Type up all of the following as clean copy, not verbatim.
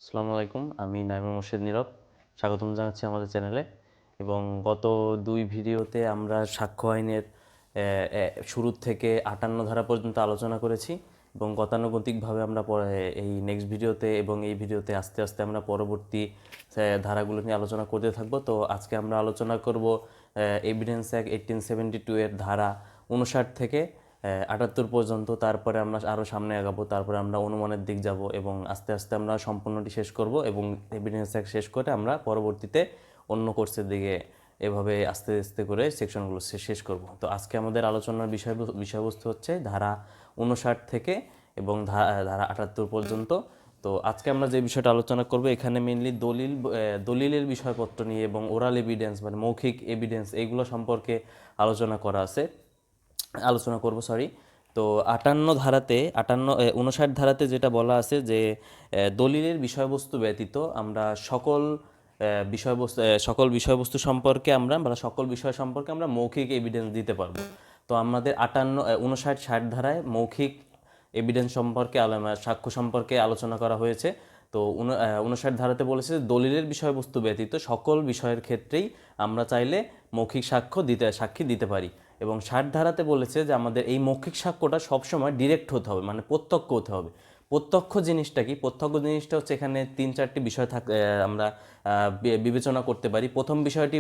আসসালামু আলাইকুম, আমি নাইমুর মোর্শেদ নীরব। স্বাগতম জানাচ্ছি আমাদের চ্যানেলে। এবং গত দুই ভিডিওতে আমরা সাক্ষ্য আইনের শুরু থেকে 58 ধারা পর্যন্ত আলোচনা করেছি এবং গতানুগতিকভাবে আমরা এই নেক্সট ভিডিওতে এবং এই ভিডিওতে আস্তে আস্তে আমরা পরবর্তী ধারাগুলো নিয়ে আলোচনা করতে থাকব। তো আজকে আমরা আলোচনা করব এভিডেন্স অ্যাক্ট 1872 এর ধারা 59 থেকে 78 পর্যন্ত। তারপরে আমরা আরও সামনে আগাবো, তারপরে আমরা অনুমানের দিক যাব এবং আস্তে আস্তে আমরা সম্পূর্ণটি শেষ করব এবং এভিডেন্স অ্যাক্ট শেষ করে আমরা পরবর্তীতে অন্য কোর্সের দিকে এভাবে আস্তে আস্তে করে সেকশনগুলো শেষ করব। তো আজকে আমাদের আলোচনার বিষয়বস্তু হচ্ছে ধারা 59 থেকে এবং ধারা 78 পর্যন্ত। তো আজকে আমরা যে বিষয়টা আলোচনা করব এখানে মেইনলি দলিলের বিষয়পত্র নিয়ে এবং ওরাল এভিডেন্স মানে মৌখিক এভিডেন্স এইগুলো সম্পর্কে আলোচনা করব। তো 59 ধারাতে যেটা বলা আছে যে দলিলের বিষয়বস্তু ব্যতীত আমরা সকল বিষয়বস্তু সম্পর্কে সকল বিষয় সম্পর্কে আমরা মৌখিক এভিডেন্স দিতে পারবো। তো আমাদের 59-60 ধারায় মৌখিক এভিডেন্স সম্পর্কে সাক্ষ্য সম্পর্কে আলোচনা করা হয়েছে। তো 59 ধারাতে বলেছে যে দলিলের বিষয়বস্তু ব্যতীত সকল বিষয়ের ক্ষেত্রেই আমরা চাইলে মৌখিক সাক্ষী দিতে পারি। এবং 60 ধারাতে বলেছে যে আমাদের এই মৌখিক সাক্ষ্যটা সবসময় ডিরেক্ট হতে হবে, মানে প্রত্যক্ষ হতে হবে। প্রত্যক্ষ জিনিসটা কি? প্রত্যক্ষ জিনিসটা হচ্ছে এখানে 3-4টি বিষয় আমরা বিবেচনা করতে পারি। প্রথম বিষয়টি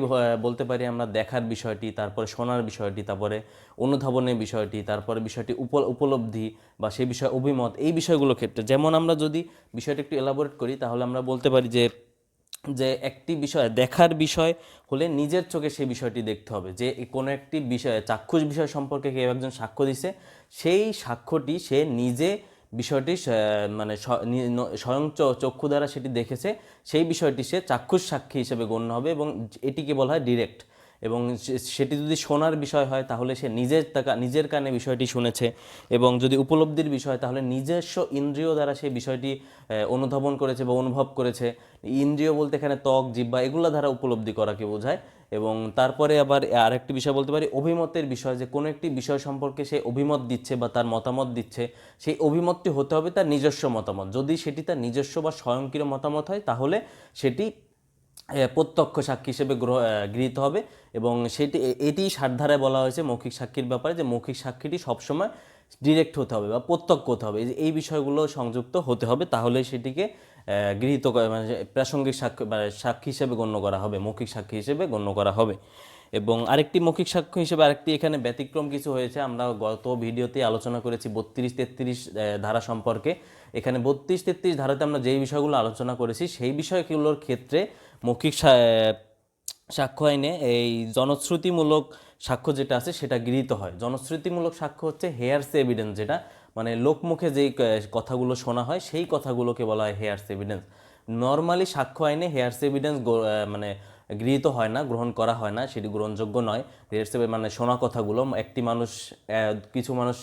বলতে পারি আমরা দেখার বিষয়টি, তারপরে শোনার বিষয়টি, তারপরে অনুধাবনের বিষয়টি, তারপরে বিষয়টি উপলব্ধি বা সেই বিষয়ে অভিমত, এই বিষয়গুলোর ক্ষেত্রে। যেমন আমরা যদি বিষয়টা একটু এলাবোরেট করি তাহলে আমরা বলতে পারি যে যে একটি বিষয় দেখার বিষয় হলে নিজের চোখে সেই বিষয়টি দেখতে হবে। যে কোনো একটি বিষয় চাক্ষুষ বিষয় সম্পর্কে কেউ একজন সাক্ষ্য দিছে, সেই সাক্ষ্যটি সে নিজে বিষয়টি মানে স্বয়ং চক্ষু দ্বারা সেটি দেখেছে, সেই বিষয়টি সে চাক্ষুষ সাক্ষী হিসেবে গণ্য হবে এবং এটিকে বলা হয় ডিরেক্ট। এবং সেটি যদি শোনার বিষয় হয় তাহলে সে নিজের কানে বিষয়টি শুনেছে। এবং যদি উপলব্ধির বিষয় তাহলে নিজস্ব ইন্দ্রিয় দ্বারা সেই বিষয়টি অনুধাবন করেছে বা অনুভব করেছে। ইন্দ্রিয় বলতে এখানে ত্বক, জিহ্বা এগুলো দ্বারা উপলব্ধি করাকে বোঝায়। এবং তারপরে আবার আরেকটি বিষয় বলতে পারি অভিমতের বিষয়, যে কোনো একটি বিষয় সম্পর্কে সে অভিমত দিচ্ছে বা তার মতামত দিচ্ছে, সেই অভিমতটি হতে হবে তার নিজস্ব মতামত। যদি সেটি তার নিজস্ব বা স্বয়ংক্রিয় মতামত হয় তাহলে সেটি প্রত্যক্ষ সাক্ষী হিসেবে গৃহীত হবে। এবং এটি 60 ধারায় বলা হয়েছে মৌখিক সাক্ষীর ব্যাপারে, যে মৌখিক সাক্ষীটি সবসময় ডিরেক্ট হতে হবে বা প্রত্যক্ষ হতে হবে। এই বিষয়গুলো সংযুক্ত হতে হবে, তাহলে সেটিকে গৃহীত মানে প্রাসঙ্গিক সাক্ষী হিসেবে গণ্য করা হবে, মৌখিক সাক্ষী হিসেবে গণ্য করা হবে। এবং আরেকটি মৌখিক সাক্ষ্য হিসেবে আরেকটি এখানে ব্যতিক্রম কিছু হয়েছে। আমরা গত ভিডিওতে আলোচনা করেছি 32-33 ধারা সম্পর্কে। এখানে 32-33 ধারাতে আমরা যেই বিষয়গুলো আলোচনা করেছি সেই বিষয়গুলোর ক্ষেত্রে মৌখিক সাক্ষ্য আইনে এই জনশ্রুতিমূলক সাক্ষ্য যেটা আছে সেটা গৃহীত হয়। জনশ্রুতিমূলক সাক্ষ্য হচ্ছে হেয়ারস এভিডেন্স, যেটা মানে লোকমুখে যেই কথাগুলো শোনা হয় সেই কথাগুলোকে বলা হয় হেয়ারস এভিডেন্স। নর্মালি সাক্ষ্য আইনে হেয়ারস এভিডেন্স মানে গৃহীত হয় না, গ্রহণ করা হয় না, সেটি গ্রহণযোগ্য নয়। হেয়ারস মানে শোনা কথাগুলো একটি মানুষ কিছু মানুষ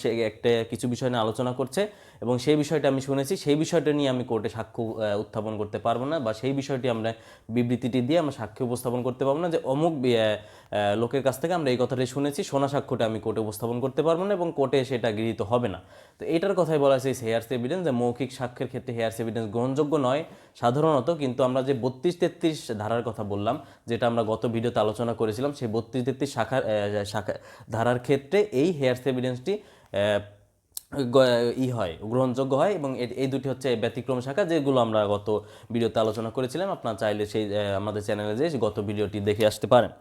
কিছু বিষয় নিয়ে আলোচনা করছে এবং সেই বিষয়টা আমি শুনেছি, সেই বিষয়টা নিয়ে আমি কোর্টে সাক্ষ্য উত্থাপন করতে পারবো না, বা সেই বিষয়টি আমরা বিবৃতিটি দিয়ে আমরা সাক্ষ্য উপস্থাপন করতে পারবো না যে অমুক লোকের কাছ থেকে আমরা এই কথাটাই শুনেছি, শোনা সাক্ষ্যটা আমি কোর্টে উপস্থাপন করতে পারবো না এবং কোর্টে সেটা গৃহীত হবে না। তো এইটার কথাই বলা হয়েছে হেয়ারস এভিডেন্স, যে মৌখিক সাক্ষ্যের ক্ষেত্রে হেয়ারস এভিডেন্স গ্রহণযোগ্য নয় সাধারণত। কিন্তু আমরা যে 32-33 ধারার কথা বললাম, যেটা আমরা গত ভিডিওতে আলোচনা করেছিলাম, সেই 32-33 ধারার ক্ষেত্রে এই হেয়ারস এভিডেন্সটি গ্রহণযোগ্য হয়। এবং এই দুটি হচ্ছে ব্যতিক্রম শাখা, যেগুলো আমরা গত ভিডিওতে আলোচনা করেছিলাম। আপনারা চাইলে সেই আমাদের চ্যানেলে যে গত ভিডিওটি দেখে আসতে পারেন।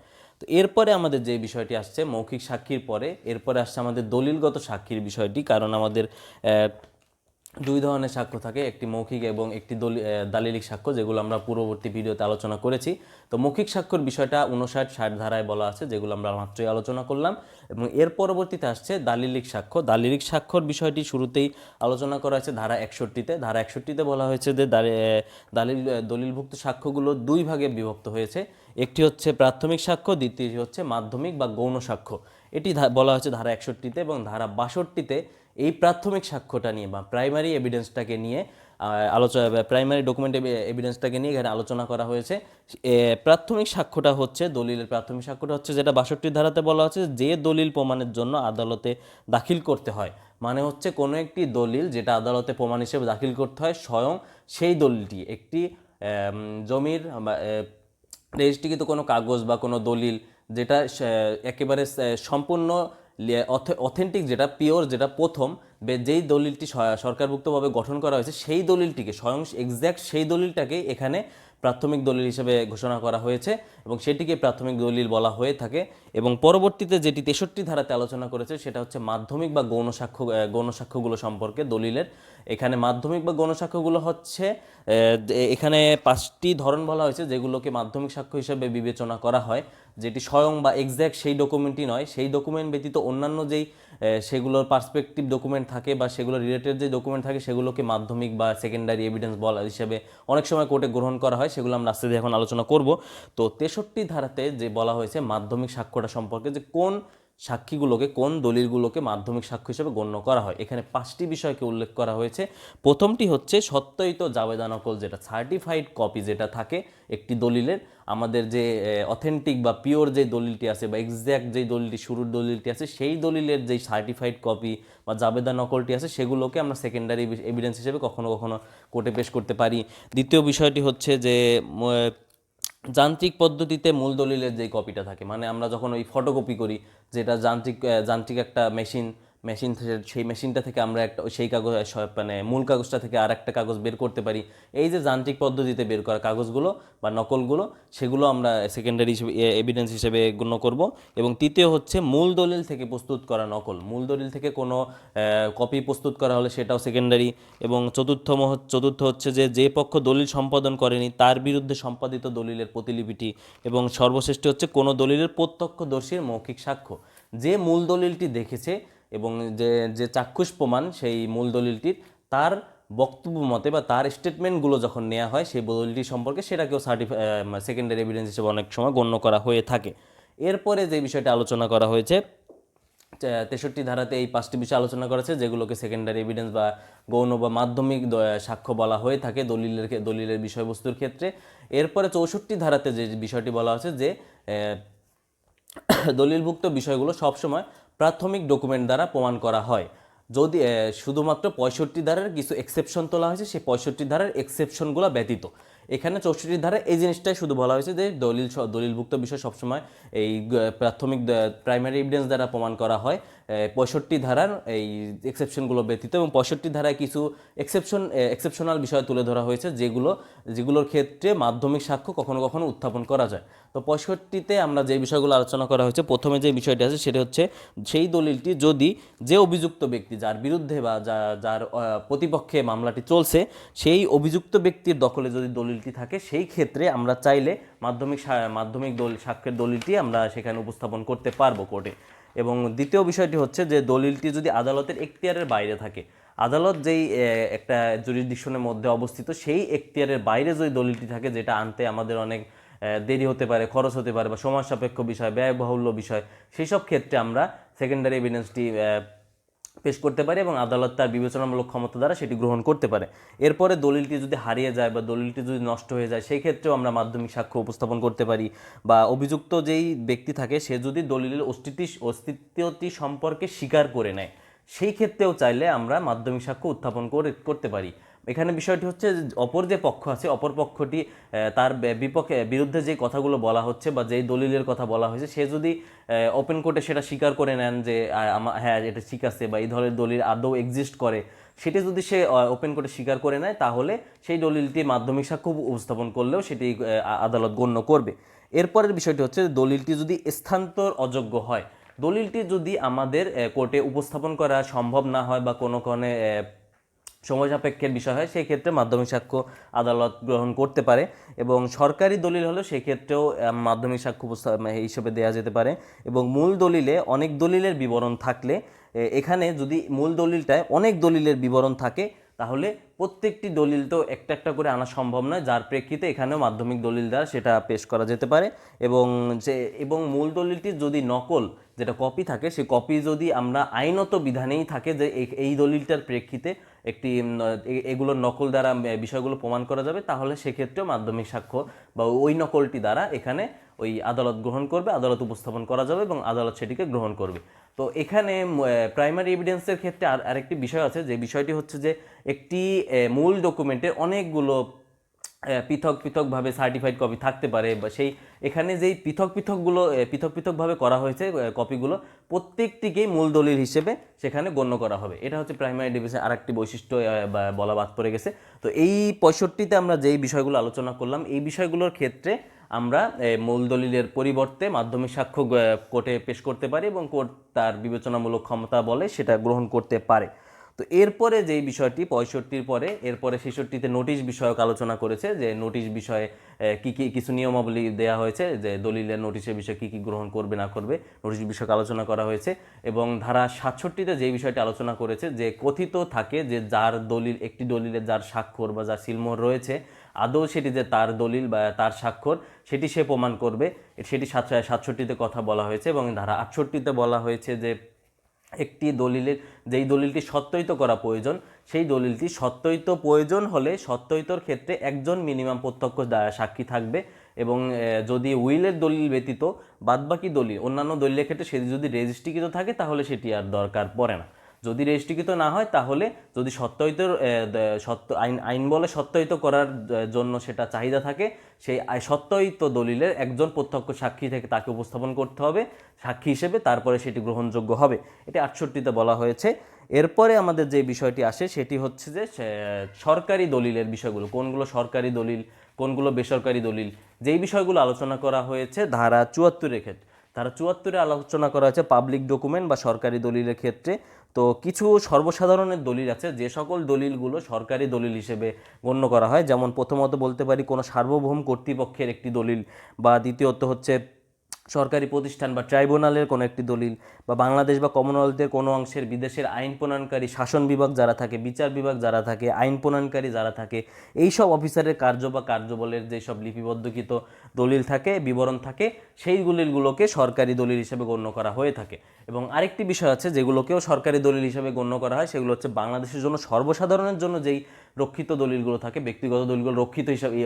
তো এরপরে আমাদের যে বিষয়টি আসছে মৌখিক সাক্ষীর পরে, এরপরে আসছে আমাদের দলিলগত সাক্ষীর বিষয়টি। কারণ আমাদের দুই ধরনের সাক্ষ্য থাকে, একটি মৌখিক এবং একটি দালিলিক সাক্ষ্য, যেগুলো আমরা পূর্ববর্তী ভিডিওতে আলোচনা করেছি। তো মৌখিক সাক্ষ্যর বিষয়টা 59-60 ধারায় বলা আছে, যেগুলো আমরা মাত্রই আলোচনা করলাম। এবং এর পরবর্তীতে আসছে দালিলিক সাক্ষ্য। দালিলিক সাক্ষ্যর বিষয়টি শুরুতেই আলোচনা করা হয়েছে ধারা 61-তে। ধারা 61-তে বলা হয়েছে যে দলিলভুক্ত সাক্ষ্যগুলো দুই ভাগে বিভক্ত হয়েছে। একটি হচ্ছে প্রাথমিক সাক্ষ্য, দ্বিতীয়টি হচ্ছে মাধ্যমিক বা গৌণ সাক্ষ্য। এটি বলা হয়েছে ধারা 61-তে। এবং ধারা 62-তে এই প্রাথমিক সাক্ষ্যটা নিয়ে বা প্রাইমারি এভিডেন্সটাকে নিয়ে আলোচনা প্রাইমারি ডকুমেন্ট এভিডেন্সটাকে নিয়ে এখানে আলোচনা করা হয়েছে। প্রাথমিক সাক্ষ্যটা হচ্ছে দলিলের প্রাথমিক সাক্ষ্যটা হচ্ছে যেটা 62 ধারাতে বলা হচ্ছে যে দলিল প্রমাণের জন্য আদালতে দাখিল করতে হয়, মানে হচ্ছে কোনো একটি দলিল যেটা আদালতে প্রমাণ হিসেবে দাখিল করতে হয় স্বয়ং সেই দলিলটি একটি জমির রেজিস্ট্রিকৃত কোনো কাগজ বা কোনো দলিল যেটা একেবারে সম্পূর্ণ অথেন্টিক, যেটা পিওর, যেটা প্রথম যেই দলিলটি সরকারভুক্তভাবে গঠন করা হয়েছে সেই দলিলটিকে স্বয়ং এক্স্যাক্ট সেই দলিলটাকে এখানে প্রাথমিক দলিল হিসেবে ঘোষণা করা হয়েছে এবং সেটিকে প্রাথমিক দলিল বলা হয়ে থাকে। এবং পরবর্তীতে যেটি 63 ধারাতে আলোচনা করেছে সেটা হচ্ছে মাধ্যমিক বা গৌণ সাক্ষ্যগুলো সম্পর্কে দলিলের। এখানে মাধ্যমিক বা গৌণ সাক্ষ্যগুলো হচ্ছে এখানে 5টি ধরন বলা হয়েছে যেগুলোকে মাধ্যমিক সাক্ষ্য হিসেবে বিবেচনা করা হয়, যেটি স্বয়ং বা এক্স্যাক্ট সেই ডকুমেন্টই নয়, সেই ডকুমেন্ট ব্যতীত অন্যান্য যেই সেগুলোর পার্সপেক্টিভ ডকুমেন্ট থাকে বা সেগুলো রিলেটেড যে ডকুমেন্ট থাকে সেগুলোকে মাধ্যমিক বা সেকেন্ডারি এভিডেন্স বলা হিসেবে অনেক সময় কোর্টে গ্রহণ করা হয়, সেগুলো আমরা আস্তে আস্তে এখন আলোচনা করব। তো 63 ধারাতে যে বলা হয়েছে মাধ্যমিক সাক্ষ্যটা সম্পর্কে, যে কোন সাক্ষীগুলোকে, কোন দলিলগুলোকে মাধ্যমিক সাক্ষ্য হিসেবে গণ্য করা হয়, এখানে 5টি বিষয়কে উল্লেখ করা হয়েছে। প্রথমটি হচ্ছে সত্যায়িত জাবেদা নকল, যেটা সার্টিফাইড কপি যেটা থাকে একটি দলিলের, আমাদের যে অথেন্টিক বা পিওর যে দলিলটি আছে বা এক্স্যাক্ট যেই দলিলটি শুরুর দলিলটি আছে সেই দলিলের যেই সার্টিফাইড কপি বা জাবেদা নকলটি আছে সেগুলোকে আমরা সেকেন্ডারি এভিডেন্স হিসেবে কখনো কখনো কোর্টে পেশ করতে পারি। দ্বিতীয় বিষয়টি হচ্ছে যে যান্ত্রিক পদ্ধতিতে মূল দলিলের যে কপিটা থাকে, মানে আমরা যখন ওই ফটোকপি করি, যেটা যান্ত্রিক একটা মেশিন সেই মেশিনটা থেকে আমরা একটা সেই কাগজ মানে মূল কাগজটা থেকে আর একটা কাগজ বের করতে পারি, এই যে যান্ত্রিক পদ্ধতিতে বের করা কাগজগুলো বা নকলগুলো, সেগুলো আমরা সেকেন্ডারি হিসেবে এভিডেন্স হিসেবে গণ্য করব। এবং তৃতীয় হচ্ছে মূল দলিল থেকে প্রস্তুত করা নকল, মূল দলিল থেকে কোনো কপি প্রস্তুত করা হলে সেটাও সেকেন্ডারি। এবং চতুর্থ হচ্ছে যে পক্ষ দলিল সম্পাদন করেনি তার বিরুদ্ধে সম্পাদিত দলিলের প্রতিলিপিটি। এবং সর্বশেষটি হচ্ছে কোনো দলিলের প্রত্যক্ষদর্শীর মৌখিক সাক্ষ্য, যে মূল দলিলটি দেখেছে এবং যে চাক্ষুষ প্রমাণ সেই মূল দলিলটির, তার বক্তব্য মতে বা তার স্টেটমেন্টগুলো যখন নেওয়া হয় সেই দলিলটি সম্পর্কে, সেটাকেও সেকেন্ডারি এভিডেন্স হিসেবে অনেক সময় গণ্য করা হয়ে থাকে। এরপরে যে বিষয়টা আলোচনা করা হয়েছে 63 ধারাতে এই 5টি বিষয় আলোচনা করেছে যেগুলোকে সেকেন্ডারি এভিডেন্স বা গৌণ বা মাধ্যমিক সাক্ষ্য বলা হয়ে থাকে দলিলের বিষয়বস্তুর ক্ষেত্রে। এরপরে 64 ধারাতে যে বিষয়টি বলা হয়েছে যে দলিলভুক্ত বিষয়গুলো সবসময় প্রাথমিক ডকুমেন্ট দ্বারা প্রমাণ করা হয়, যদি শুধুমাত্র 65 ধারার কিছু এক্সেপশন তোলা হয়েছে, সেই 65 ধারার এক্সেপশনগুলো ব্যতীত। এখানে 64 ধারায় এই জিনিসটাই শুধু বলা হয়েছে যে দলিলভুক্ত বিষয় সবসময় এই প্রাথমিক প্রাইমারি এভিডেন্স দ্বারা প্রমাণ করা হয় 65 ধারার এই এক্সেপশনগুলো ব্যতীত। এবং 65 ধারায় কিছু এক্সেপশনাল বিষয় তুলে ধরা হয়েছে যেগুলোর ক্ষেত্রে মাধ্যমিক সাক্ষ্য কখনো কখনো উত্থাপন করা যায়। তো 65তে আমরা যে বিষয়গুলো আলোচনা করা হয়েছে, প্রথমে যে বিষয়টি আছে সেটা হচ্ছে সেই দলিলটি যদি যে অভিযুক্ত ব্যক্তি যার বিরুদ্ধে বা যার প্রতিপক্ষে মামলাটি চলছে সেই অভিযুক্ত ব্যক্তির দখলে যদি দলিলটি থাকে, সেই ক্ষেত্রে আমরা চাইলে মাধ্যমিক সাক্ষ্যের দলিলটি আমরা সেখানে উপস্থাপন করতে পারবো কোর্টে। এবং দ্বিতীয় বিষয়টি হচ্ছে যে দলিলটি যদি আদালতের এখতিয়ারের বাইরে থাকে, আদালত যেই একটা জুরিসডিকশনের মধ্যে অবস্থিত সেই এখতিয়ারের বাইরে যদি দলিলটি থাকে, যেটা আনতে আমাদের অনেক দেরি হতে পারে, খরচ হতে পারে বা সময় সাপেক্ষ বিষয়, ব্যয়বহুল্য বিষয়, সেই সব ক্ষেত্রে আমরা সেকেন্ডারি এভিডেন্সটি পেশ করতে পারি এবং আদালত তার বিবেচনামূলক ক্ষমতা দ্বারা সেটি গ্রহণ করতে পারে। এরপরে দলিলটি যদি হারিয়ে যায় বা দলিলটি যদি নষ্ট হয়ে যায়, সেই ক্ষেত্রেও আমরা মাধ্যমিক সাক্ষ্য উপস্থাপন করতে পারি। বা অভিযুক্ত যেই ব্যক্তি থাকে সে যদি দলিলের অস্তিত্বটি সম্পর্কে স্বীকার করে নেয়, সেই ক্ষেত্রেও চাইলে আমরা মাধ্যমিক সাক্ষ্য উত্থাপন করতে পারি। এখানে বিষয়টি হচ্ছে অপর যে পক্ষ আছে, অপর পক্ষটি তার বিরুদ্ধে যে কথাগুলো বলা হচ্ছে বা যেই দলিলের কথা বলা হয়েছে, সে যদি ওপেন কোর্টে সেটা স্বীকার করে নেন যে হ্যাঁ এটা ঠিক আছে বা এই ধরনের দলিল আদৌ এক্সিস্ট করে, সেটি যদি সে ওপেন কোর্টে স্বীকার করে নেয়, তাহলে সেই দলিলটি মাধ্যমিক সাক্ষ্য উপস্থাপন করলেও সেটি আদালত গণ্য করবে। এরপরের বিষয়টি হচ্ছে দলিলটি যদি স্থানান্তর অযোগ্য হয়, দলিলটি যদি আমাদের কোর্টে উপস্থাপন করা সম্ভব না হয় বা কোনো সময় সাপেক্ষের বিষয় হয়, সেই ক্ষেত্রে মাধ্যমিক সাক্ষ্য আদালত গ্রহণ করতে পারে। এবং সরকারি দলিল হলে সেক্ষেত্রেও মাধ্যমিক সাক্ষ্য হিসেবে দেওয়া যেতে পারে। এবং মূল দলিলে অনেক দলিলের বিবরণ থাকলে, এখানে যদি মূল দলিলটায় অনেক দলিলের বিবরণ থাকে, তাহলে প্রত্যেকটি দলিল তো একটা একটা করে আনা সম্ভব নয়, যার প্রেক্ষিতে এখানেও মাধ্যমিক দলিল দ্বারা সেটা পেশ করা যেতে পারে। এবং মূল দলিলটি যদি নকল, যেটা কপি থাকে, সেই কপি যদি আমরা আইনত বিধানেই থাকে যে এই দলিলটার প্রেক্ষিতে একটি এগুলোর নকল দ্বারা বিষয়গুলো প্রমাণ করা যাবে, তাহলে সেক্ষেত্রেও মাধ্যমিক সাক্ষ্য বা ওই নকলটি দ্বারা এখানে ওই আদালত গ্রহণ করবে, আদালত উপস্থাপন করা যাবে এবং আদালত সেটিকে গ্রহণ করবে। তো এখানে প্রাইমারি এভিডেন্সের ক্ষেত্রে আরেকটি বিষয় আছে, যে বিষয়টি হচ্ছে যে একটি মূল ডকুমেন্টের অনেকগুলো পৃথক পৃথকভাবে সার্টিফাইড কপি থাকতে পারে, বা সেই এখানে যেই পৃথক পৃথকভাবে করা হয়েছে কপিগুলো, প্রত্যেকটিকেই মূল দলিল হিসেবে সেখানে গণ্য করা হবে। এটা হচ্ছে প্রাইমারি ডিভিশন আরেকটি বৈশিষ্ট্য বলা বাদ পড়ে গেছে। তো এই 65তে আমরা যেই বিষয়গুলো আলোচনা করলাম, এই বিষয়গুলোর ক্ষেত্রে আমরা মূল দলিলের পরিবর্তে মাধ্যমিক সাক্ষ্য কোর্টে পেশ করতে পারি এবং কোর্ট তার বিবেচনামূলক ক্ষমতা বলে সেটা গ্রহণ করতে পারে। তো এরপরে যেই বিষয়টি 65-র পরে এরপরে 66তে নোটিশ বিষয়ক আলোচনা করেছে, যে নোটিশ বিষয়ে কি কি কিছু নিয়মাবলী দেওয়া হয়েছে, যে দলিলের নোটিশের বিষয়ে কি কি গ্রহণ করবে না করবে, নোটিশ বিষয়ক আলোচনা করা হয়েছে। এবং ধারা 67তে যেই বিষয়টি আলোচনা করেছে, যে কথিত থাকে যে যার দলিল, একটি দলিলের যার স্বাক্ষর বা যার সিলমোহর রয়েছে, আদৌ সেটি যে তার দলিল বা তার স্বাক্ষর সেটি সে প্রমাণ করবে, সেটি 67তে কথা বলা হয়েছে। এবং ধারা 68তে বলা হয়েছে যে একটি দলিলের যেই দলিলটি সত্যায়িত করা প্রয়োজন, সেই দলিলটি সত্যায়িত প্রয়োজন হলে সত্যায়িতর ক্ষেত্রে একজন মিনিমাম প্রত্যক্ষ সাক্ষী থাকবে। এবং যদি উইলের দলিল ব্যতীত বাদবাকি দলিল, অন্যান্য দলিলের ক্ষেত্রে সেটি যদি রেজিস্ট্রিকৃত থাকে তাহলে সেটি আর দরকার পড়ে না। যদি রেজিস্ট্রিকৃত না হয়, তাহলে যদি সত্যায়িতর আইন বলে সত্যায়িত করার জন্য সেটা চাহিদা থাকে, সেই সত্যায়িত দলিলের একজন প্রত্যক্ষ সাক্ষী থেকে তাকে উপস্থাপন করতে হবে সাক্ষী হিসেবে, তারপরে সেটি গ্রহণযোগ্য হবে। এটি 68তে বলা হয়েছে। এরপরে আমাদের যে বিষয়টি আসে সেটি হচ্ছে যে সরকারি দলিলের বিষয়গুলো, কোনগুলো সরকারি দলিল, কোনগুলো বেসরকারি দলিল, যেই বিষয়গুলো আলোচনা করা হয়েছে ধারা 74-এর ক্ষেত্রে। ধারা 74-এ আলোচনা করা হয়েছে পাবলিক ডকুমেন্ট বা সরকারি দলিলের ক্ষেত্রে। তো কিছু সর্বসাধারণের দলিল আছে, যে সকল দলিলগুলো সরকারি দলিল হিসেবে গণ্য করা হয়। যেমন প্রথমত বলতে পারি কোনো সার্বভৌম কর্তৃপক্ষের একটি দলিল, বা দ্বিতীয়ত হচ্ছে সরকারি প্রতিষ্ঠান বা ট্রাইব্যুনালের কোনো একটি দলিল, বা বাংলাদেশ বা কমনওয়েলথের কোনো অংশের বিদেশের আইন প্রণয়নকারী শাসন বিভাগ যারা থাকে, বিচার বিভাগ যারা থাকে, আইন প্রণয়নকারী যারা থাকে, এই সব অফিসারের কার্য বা কার্যবলের যেসব লিপিবদ্ধকৃত দলিল থাকে, বিবরণ থাকে, সেই দলিলগুলোকে সরকারি দলিল হিসেবে গণ্য করা হয়ে থাকে। এবং আরেকটি বিষয় আছে যেগুলোকেও সরকারি দলিল হিসেবে গণ্য করা হয়, সেগুলো হচ্ছে বাংলাদেশের জন্য সর্বসাধারণের জন্য যেই রক্ষিত দলিলগুলো থাকে, ব্যক্তিগত দলিলগুলো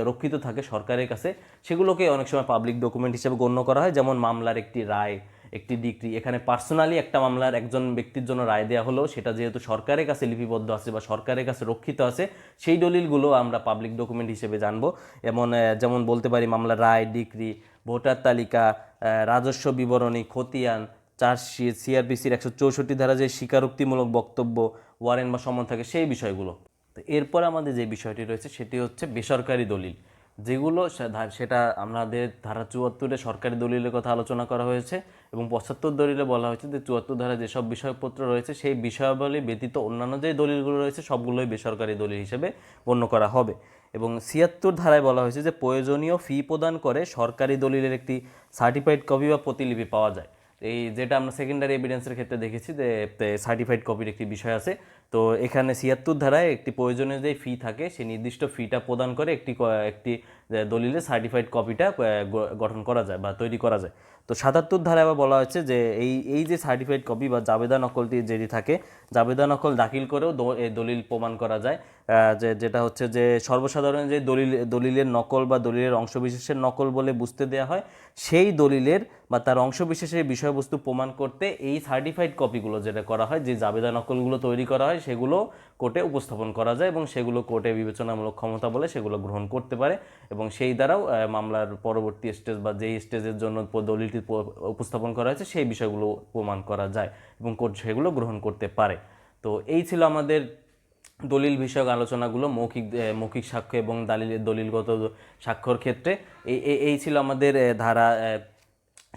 রক্ষিত থাকে সরকারের কাছে, সেগুলোকে অনেক সময় পাবলিক ডকুমেন্ট হিসেবে গণ্য করা হয়। যেমন মামলার একটি রায়, একটি ডিক্রি, এখানে পার্সোনালি একটা মামলার একজন ব্যক্তির জন্য রায় দেওয়া হলেও সেটা যেহেতু সরকারের কাছে লিপিবদ্ধ আছে বা সরকারের কাছে রক্ষিত আছে, সেই দলিলগুলো আমরা পাবলিক ডকুমেন্ট হিসেবে জানবো। যেমন বলতে পারি মামলার রায়, ডিক্রি, ভোটার তালিকা, রাজস্ব বিবরণী, খতিয়ান, চার্জশিট, সিআরপিসির 164 ধারা যে স্বীকারোক্তিমূলক বক্তব্য, ওয়ারেন্ট বা সমন থাকে, সেই বিষয়গুলো। তো এরপর আমাদের যে বিষয়টি রয়েছে সেটি হচ্ছে বেসরকারি দলিল, যেগুলো সেটা আমাদের ধারা 74-এ সরকারি দলিলের কথা আলোচনা করা হয়েছে, এবং 75 দলিলে বলা হয়েছে যে 74 ধারা যেসব বিষয়পত্র রয়েছে সেই বিষয়াবলী ব্যতীত অন্যান্য যে দলিলগুলো রয়েছে সবগুলোই বেসরকারি দলিল হিসেবে গণ্য করা হবে। এবং 76 ধারায় বলা হয়েছে যে প্রয়োজনীয় ফি প্রদান করে সরকারি দলিলের একটি সার্টিফাইড কপি বা প্রতিলিপি পাওয়া যায়। এই যেটা আমরা সেকেন্ডারি এভিডেন্সের ক্ষেত্রে দেখেছি যে সার্টিফাইড কপির একটি বিষয় আছে। তো এখানে 76 ধারায় একটি প্রয়োজনীয় যে ফি থাকে, সেই নির্দিষ্ট ফিটা প্রদান করে একটি দলিলের সার্টিফাইড কপিটা গঠন করা যায় বা তৈরি করা যায়। তো 77 ধারায় আবার বলা হচ্ছে যে এই যে সার্টিফাইড কপি বা জাবেদা নকলটি যেটি থাকে, জাবেদা নকল দাখিল করেও দলিল প্রমাণ করা যায়। যেটা হচ্ছে যে সর্বসাধারণ যে দলিলের নকল বা দলিলের অংশবিশেষের নকল বলে বুঝতে দেওয়া হয়, সেই দলিলের বা তার অংশবিশেষের বিষয়বস্তু প্রমাণ করতে এই সার্টিফাইড কপিগুলো যেটা করা হয়, যে জাবেদা নকলগুলো তৈরি করা হয়, সেগুলো কোর্টে উপস্থাপন করা যায় এবং সেগুলো কোর্টে বিবেচনামূলক ক্ষমতা বলে সেগুলো গ্রহণ করতে পারে। এবং সেই দ্বারাও মামলার পরবর্তী স্টেজ বা যেই স্টেজের জন্য দলিলটি উপস্থাপন করা হয়েছে সেই বিষয়গুলো প্রমাণ করা যায় এবং কোর্ট সেগুলো গ্রহণ করতে পারে। তো এই ছিল আমাদের দলিল বিষয়ক আলোচনাগুলো, মৌখিক সাক্ষ্য এবং দলিলগত সাক্ষ্যর ক্ষেত্রে। এই ছিল আমাদের ধারা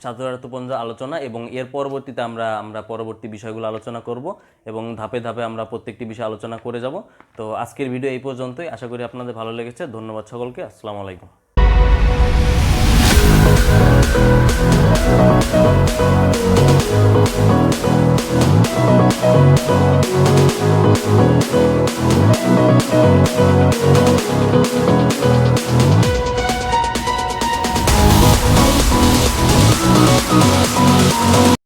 ৭৫ আলোচনা। এবং এর পরবর্তীতে আমরা পরবর্তী বিষয়গুলো আলোচনা করব এবং ধাপে ধাপে আমরা প্রত্যেকটি বিষয় আলোচনা করে যাব। তো আজকের ভিডিও এই পর্যন্তই, আশা করি আপনাদের ভালো লেগেছে। ধন্যবাদ সকলকে। আসসালামু আলাইকুম।